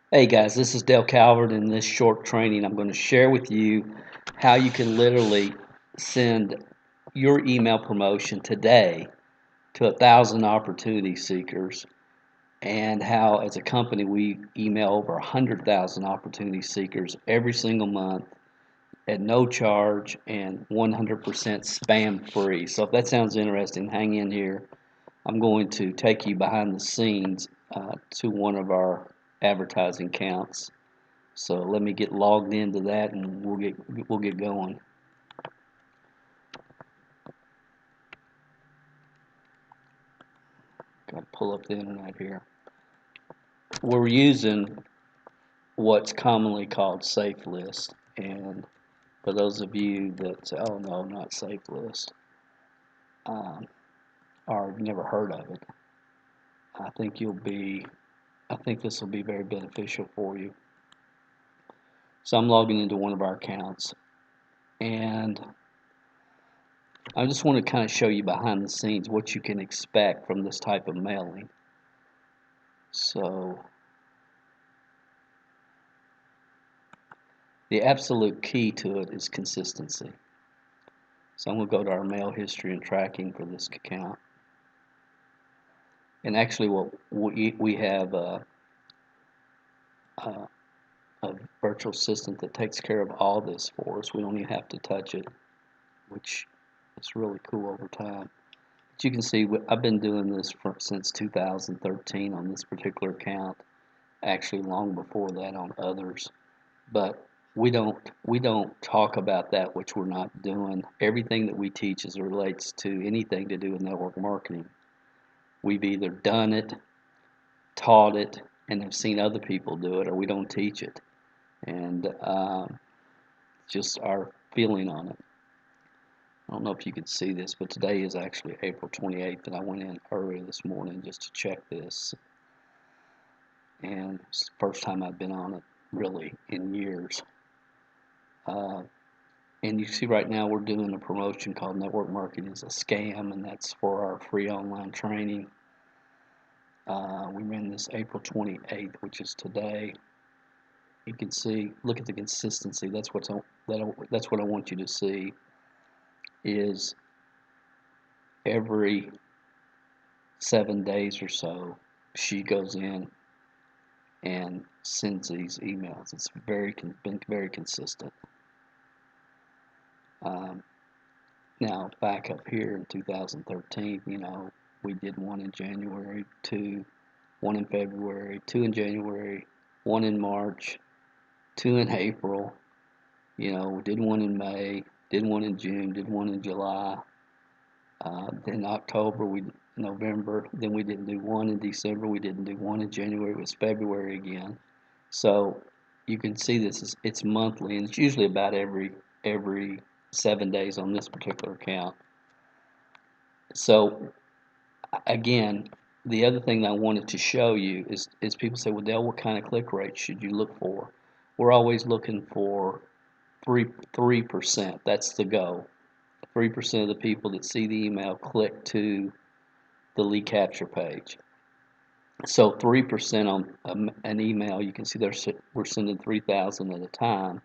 Hey guys, this is Dale Calvert. In this short training, I'm going to share with you how you can literally send your email promotion today to 1,000 opportunity seekers, and how, as a company, we email over 100,000 opportunity seekers every single month at no charge and 100% spam free. So, if that sounds interesting, hang in here. I'm going to take you behind the scenes to one of our advertising accounts. So let me get logged into that and we'll get going. Got to pull up the internet here. We're using what's commonly called Safe List, and for those of you that say, "Oh no, not Safe List," um, or never heard of it, I think you'll be. I think this will be very beneficial for you. So I'm logging into one of our accounts, and I just want to kind of show you behind the scenes what you can expect from this type of mailing. So the absolute key to it is consistency. So I'm going to go to our mail history and tracking for this account. And actually, what we have a virtual assistant that takes care of all this for us. We don't even have to touch it, which is really cool over time. But you can see I've been doing this since 2013 on this particular account. Actually, long before that on others. But we don't talk about that which we're not doing. Everything that we teach as it relates to anything to do with network marketing. We've either done it, taught it, and have seen other people do it, or we don't teach it. And just our feeling on it. I don't know if you can see this, but today is actually April 28th, and I went in earlier this morning just to check this. And it's the first time I've been on it really in years. And you see right now we're doing a promotion called Network Marketing is a Scam, and that's for our free online training. We ran this April 28th, which is today. You can see, look at the consistency. That's what I want you to see. Is every 7 days or so, she goes in and sends these emails. It's been very consistent. Um, Now, back up here in 2013, we did one in January, one in February, two in January, one in March, two in April. We did one in May, did one in June, did one in July. Then October, November. Then we didn't do one in December. We didn't do one in January. It was February again. So you can see it's monthly, and it's usually about every 7 days on this particular account. So again, the other thing I wanted to show you is people say, well, Dale, what kind of click rate should you look for? We're always looking for 3%. That's the goal. 3% of the people that see the email click to the lead capture page. So 3% on an email, you can see we're sending 3,000 at a time,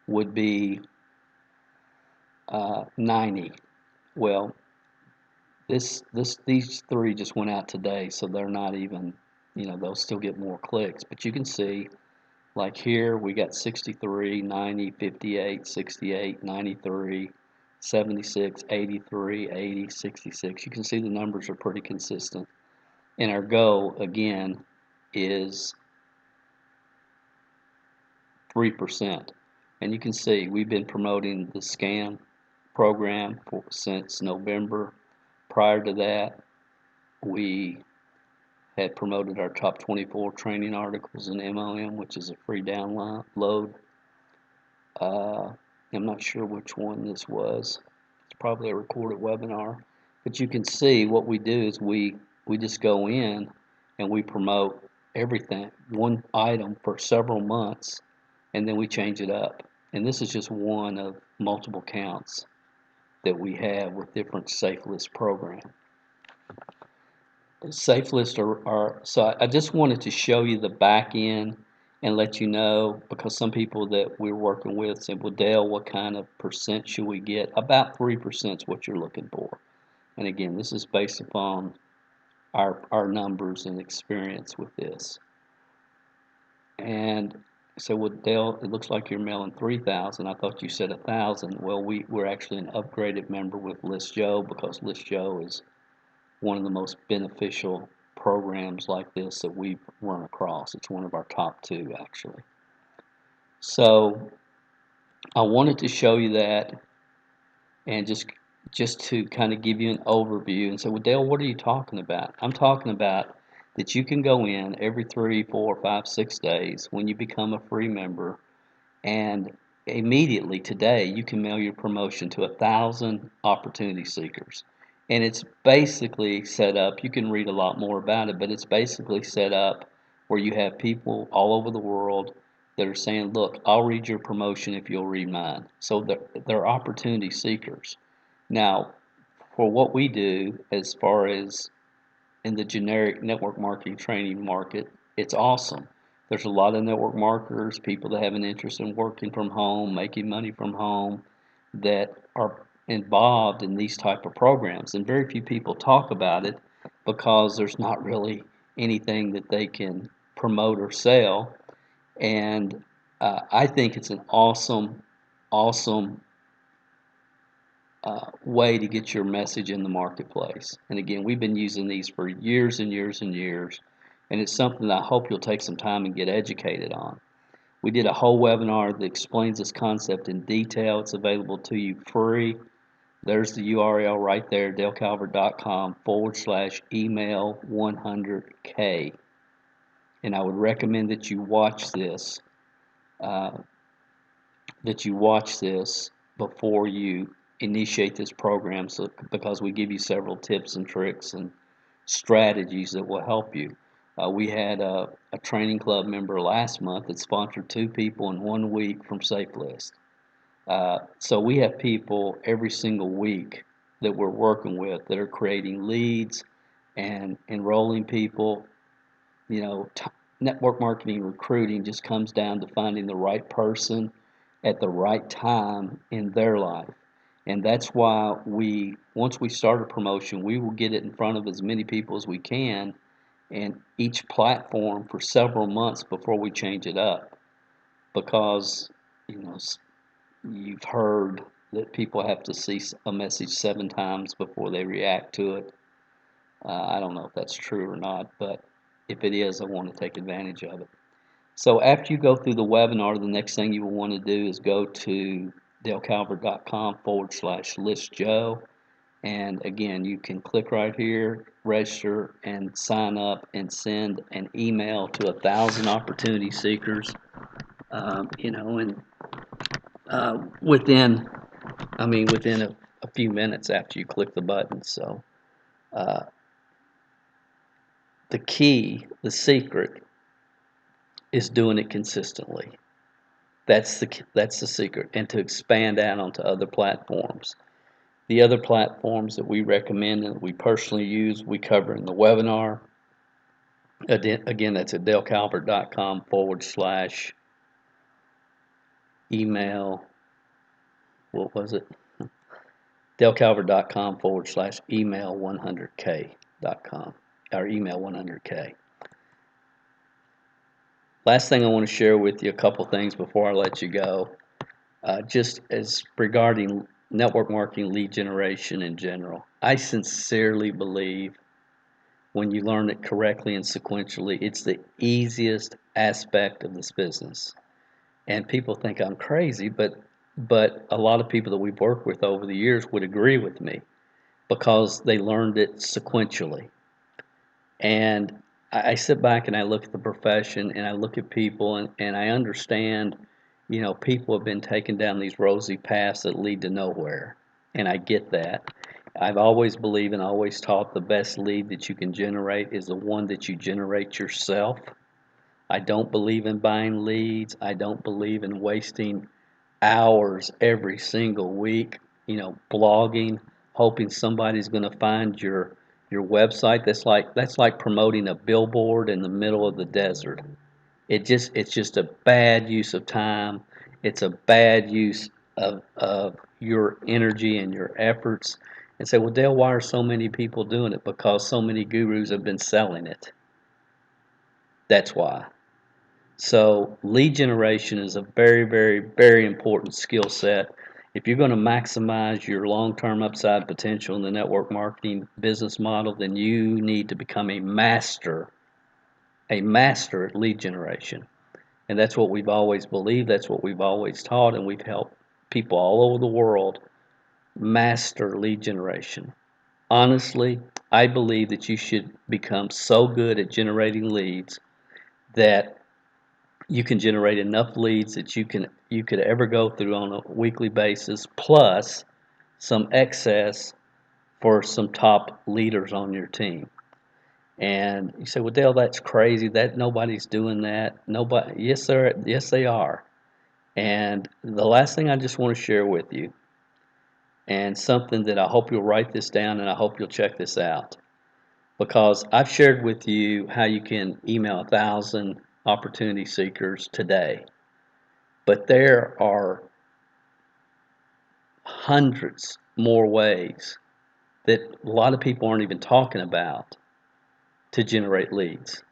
would be 90. Well, these three just went out today, so they're not even, they'll still get more clicks. But you can see, like here, we got 63, 90, 58, 68, 93, 76, 83, 80, 66. You can see the numbers are pretty consistent. And our goal, again, is 3%. And you can see we've been promoting the scam program since November. Prior to that, we had promoted our top 24 training articles in MLM, which is a free download. I'm not sure which one this was. It's probably a recorded webinar. But you can see what we do is we just go in and we promote everything, one item for several months, and then we change it up. And this is just one of multiple counts that we have with different safe list programs. Safe lists are so I just wanted to show you the back end and let you know, because some people that we're working with said, well, Dale, what kind of percent should we get? About 3% is what you're looking for. And again, this is based upon our numbers and experience with this. And so with Dale, it looks like you're mailing 3,000. I thought you said 1,000. Well, we're actually an upgraded member with List Joe, because List Joe is one of the most beneficial programs like this that we've run across. It's one of our top two, actually. So I wanted to show you that, and just to kind of give you an overview and say, well, Dale, what are you talking about? I'm talking about that you can go in every 3, 4, 5, 6 days when you become a free member, and immediately today you can mail your promotion to 1,000 opportunity seekers. And it's basically set up, you can read a lot more about it, but it's basically set up where you have people all over the world that are saying, look, I'll read your promotion if you'll read mine. So they're opportunity seekers. Now, for what we do as far as in the generic network marketing training market, it's awesome. There's a lot of network marketers, people that have an interest in working from home, making money from home, that are involved in these type of programs. And very few people talk about it because there's not really anything that they can promote or sell. And I think it's an awesome way to get your message in the marketplace. And again, we've been using these for years and years and years, and it's something that I hope you'll take some time and get educated on. We did a whole webinar that explains this concept in detail. It's available to you free. There's the URL right there, dalecalvert.com/email 100K. And I would recommend that you watch this, uh, before you initiate this program, so because we give you several tips and tricks and strategies that will help you. We had a training club member last month that sponsored 2 people in 1 week from SafeList. So we have people every single week that we're working with that are creating leads and enrolling people. You know, network marketing recruiting just comes down to finding the right person at the right time in their life. And that's why once we start a promotion, we will get it in front of as many people as we can, and each platform for several months before we change it up. Because, you know, you've heard that people have to see a message 7 times before they react to it. I don't know if that's true or not, but if it is, I want to take advantage of it. So after you go through the webinar, the next thing you will want to do is go to dalecalvert.com/listjoe. And again, you can click right here, register, and sign up and send an email to 1,000 opportunity seekers. You know, and within a few minutes after you click the button. So uh, the key, the secret, is doing it consistently. That's the secret, and to expand out onto other platforms. The other platforms that we recommend and that we personally use, we cover in the webinar. Again, that's at dalecalvert.com/email. What was it? dalecalvert.com/email 100K.com, or email 100K. Last thing I want to share with you, a couple things before I let you go, just as regarding network marketing lead generation in general. I sincerely believe when you learn it correctly and sequentially, it's the easiest aspect of this business. And people think I'm crazy, but a lot of people that we've worked with over the years would agree with me because they learned it sequentially. And I sit back and I look at the profession and I look at people, and I understand, you know, people have been taken down these rosy paths that lead to nowhere. And I get that. I've always believed and always taught the best lead that you can generate is the one that you generate yourself. I don't believe in buying leads. I don't believe in wasting hours every single week, you know, blogging, hoping somebody's going to find your website. That's like promoting a billboard in the middle of the desert. It's just a bad use of time. It's a bad use of your energy and your efforts. And say, well, Dale, why are so many people doing it? Because so many gurus have been selling it. That's why. So lead generation is a very, very, very important skill set. If you're going to maximize your long-term upside potential in the network marketing business model, then you need to become a master at lead generation. And that's what we've always believed, that's what we've always taught, and we've helped people all over the world master lead generation. Honestly, I believe that you should become so good at generating leads that you can generate enough leads that you could ever go through on a weekly basis, plus some excess for some top leaders on your team. And you say, well, Dale, that's crazy. That nobody's doing that. Nobody. Yes, sir. Yes, they are. And the last thing I just want to share with you, and something that I hope you'll write this down, and I hope you'll check this out, because I've shared with you how you can email 1,000 opportunity seekers today. But there are hundreds more ways that a lot of people aren't even talking about to generate leads.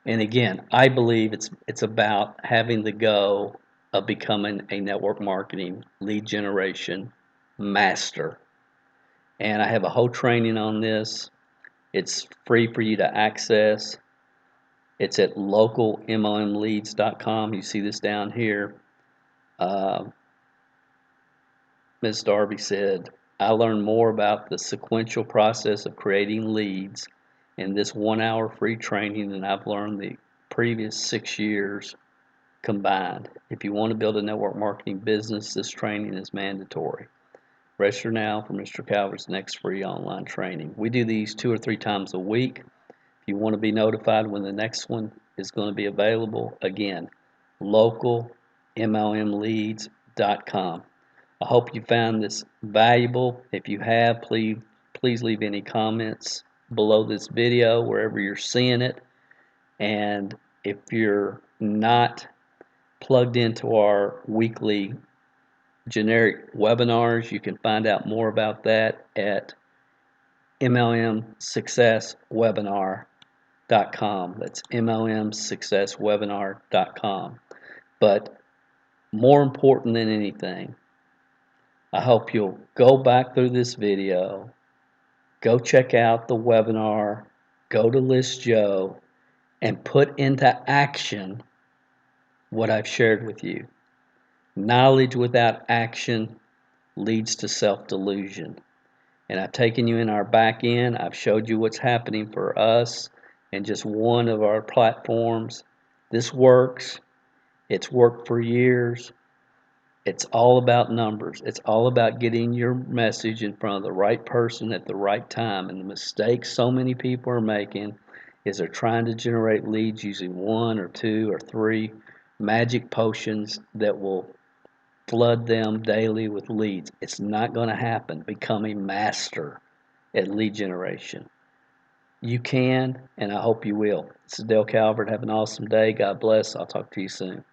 And again, I believe it's about having the go of becoming a network marketing lead generation master. And I have a whole training on this. It's free for you to access. It's at localmlmleads.com. You see this down here. Uh, Ms. Darby said, I learned more about the sequential process of creating leads in this 1 hour free training than I've learned the previous 6 years combined. If you want to build a network marketing business, this training is mandatory. Register now for Mr. Calvert's next free online training. We do these 2 or 3 times a week. If you want to be notified when the next one is going to be available, again, localmlmleads.com. I hope you found this valuable. If you have, please leave any comments below this video wherever you're seeing it. And if you're not plugged into our weekly generic webinars, you can find out more about that at mlmsuccesswebinar.com. That's mlmsuccesswebinar.com. But more important than anything, I hope you'll go back through this video, go check out the webinar, go to List Joe, and put into action what I've shared with you. Knowledge without action leads to self-delusion. And I've taken you in our back end. I've showed you what's happening for us in just one of our platforms. This works. It's worked for years. It's all about numbers. It's all about getting your message in front of the right person at the right time. And the mistake so many people are making is they're trying to generate leads using 1 or 2 or 3 magic potions that will flood them daily with leads. It's not going to happen. Become a master at lead generation. You can, and I hope you will. This is Dale Calvert. Have an awesome day. God bless. I'll talk to you soon.